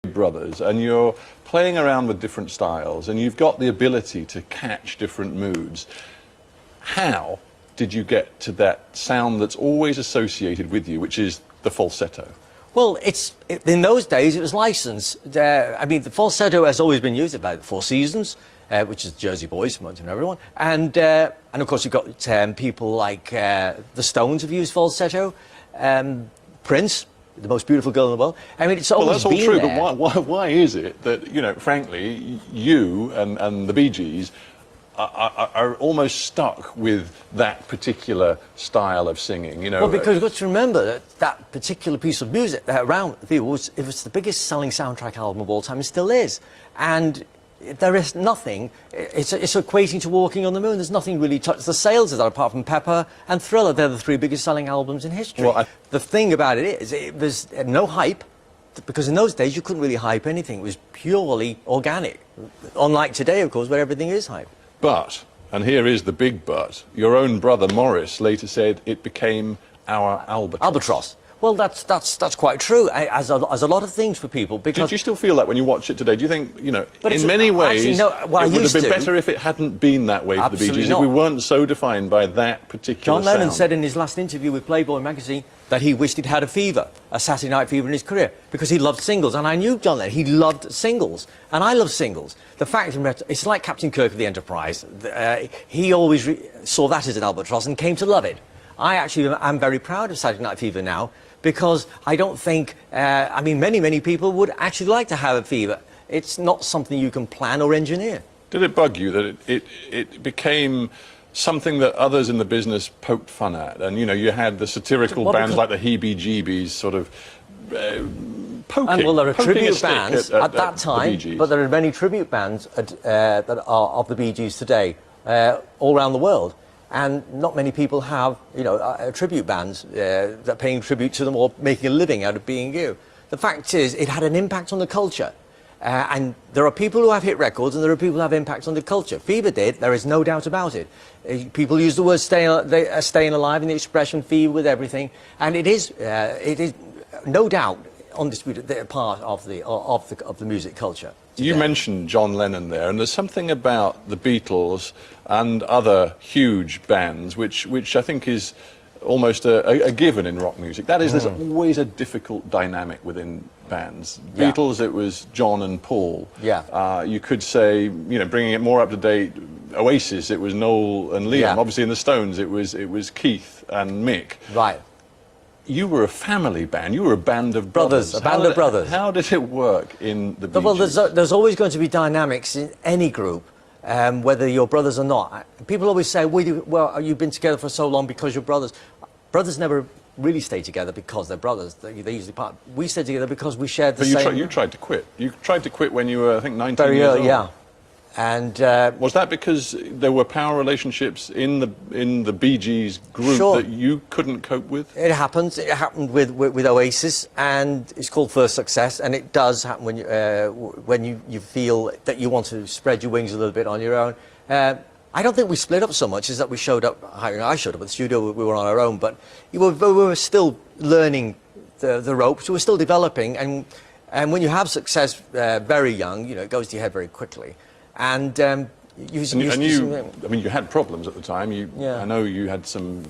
brothers and you're playing around with different styles and you've got the ability to catch different moods. How did you get to that sound that's always associated with you, which is the falsetto? Well, in those days it was licensed. I mean, the falsetto has always been used by the Four Seasons, which is Jersey Boys, most of everyone, and of course you've got people like the Stones have used falsetto, Prince, the most beautiful girl in the world. I mean, it's always been there. Well, that's all true, but why is it that, you know, frankly, you and the Bee Gees are almost stuck with that particular style of singing, you know? Well, because you've got to remember that that particular piece of music around it was the biggest selling soundtrack album of all time, and still is. And there is nothing, it's equating to Walking on the Moon. There's nothing really touched the sales of that apart from Pepper and Thriller. They're the three biggest selling albums in history. Well, the thing about it is, there's no hype, because in those days you couldn't really hype anything. It was purely organic. Unlike today, of course, where everything is hype. But, and here is the big but, your own brother Morris later said it became our albatross. Albatross. Well, that's quite true, as a lot of things for people, because... Do you still feel that when you watch it today? Do you think, you know, in many ways, actually, no, well, it would have been better if it hadn't been that way for the Bee Gees, if we weren't so defined by that particular John Lennon sound? said in his last interview with Playboy magazine that he wished he'd had a fever, a Saturday night fever in his career, because he loved singles, and I knew John Lennon, he loved singles, and I love singles. The fact is, it's like Captain Kirk of the Enterprise. He always saw that as an albatross and came to love it. I actually am very proud of Saturday Night Fever now, because I don't think, I mean, many people would actually like to have a fever. It's not something you can plan or engineer. Did it bug you that it became something that others in the business poked fun at? And, you know, you had the satirical bands like the Heebie-Jeebies sort of poking. And, well, there are tribute bands at that time, but there are many tribute bands that are of the Bee Gees today, all around the world. And not many people have, you know, tribute bands that are paying tribute to them or making a living out of being you. The fact is, it had an impact on the culture. And there are people who have hit records and there are people who have impact on the culture. Fever did, there is no doubt about it. People use the word staying alive and the expression fever with everything. And it is no doubt undisputed part of the music culture. You mentioned John Lennon there, and there's something about the Beatles and other huge bands which I think is almost a given in rock music. That is, there's always a difficult dynamic within bands. Yeah. Beatles, it was John and Paul. Yeah. You could say, you know, bringing it more up to date, Oasis, it was Noel and Liam. Yeah. Obviously in the Stones, it was Keith and Mick. Right. You were a family band. You were a band of brothers. A band of brothers. How did it work in the Bee Gees? Well, there's always going to be dynamics in any group, whether you're brothers or not. People always say, well, you've been together for so long because you're brothers. Brothers never really stay together because they're brothers. They usually part. We stay together because we shared the same... You tried to quit. You tried to quit when you were, I think, 19 Very years early, old. yeah. And was that because there were power relationships in the Bee Gees group that you couldn't cope with? It happens. It happened with Oasis, and it's called first success. And it does happen when you feel that you want to spread your wings a little bit on your own. I don't think we split up so much as that we showed up. I showed up at the studio. We were on our own, but we were still learning the ropes. We were still developing, and when you have success very young, you know, it goes to your head very quickly. And I mean, you had problems at the time. I know you had some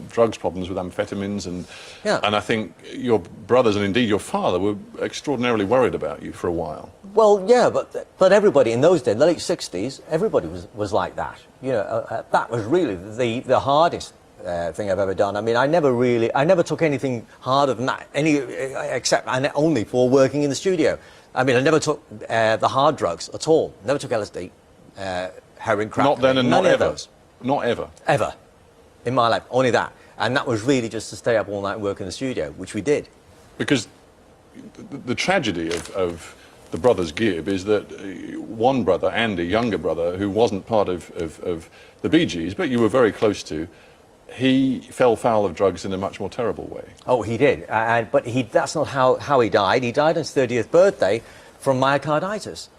drugs problems with amphetamines, and I think your brothers and indeed your father were extraordinarily worried about you for a while. Well, yeah, but everybody in those days, the late '60s, everybody was like that. You know, that was really the hardest thing I've ever done. I mean, I never took anything harder than that, except only for working in the studio. I mean, I never took the hard drugs at all. Never took LSD, heroin, crack. Not then and not ever. Not ever. Ever. In my life, only that. And that was really just to stay up all night and work in the studio, which we did. Because the tragedy of the brothers Gibb is that one brother, Andy, younger brother, who wasn't part of the Bee Gees, but you were very close to, he fell foul of drugs in a much more terrible way. Oh, he did. But that's not how he died. He died on his 30th birthday from myocarditis.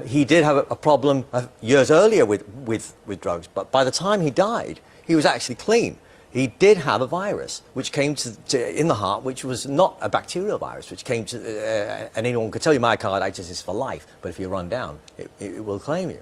He did have a problem years earlier with drugs, but by the time he died, he was actually clean. he did have a virus which came in the heart, which was not a bacterial virus, which came to, and anyone could tell you myocarditis is for life, but if you run down, it will claim you.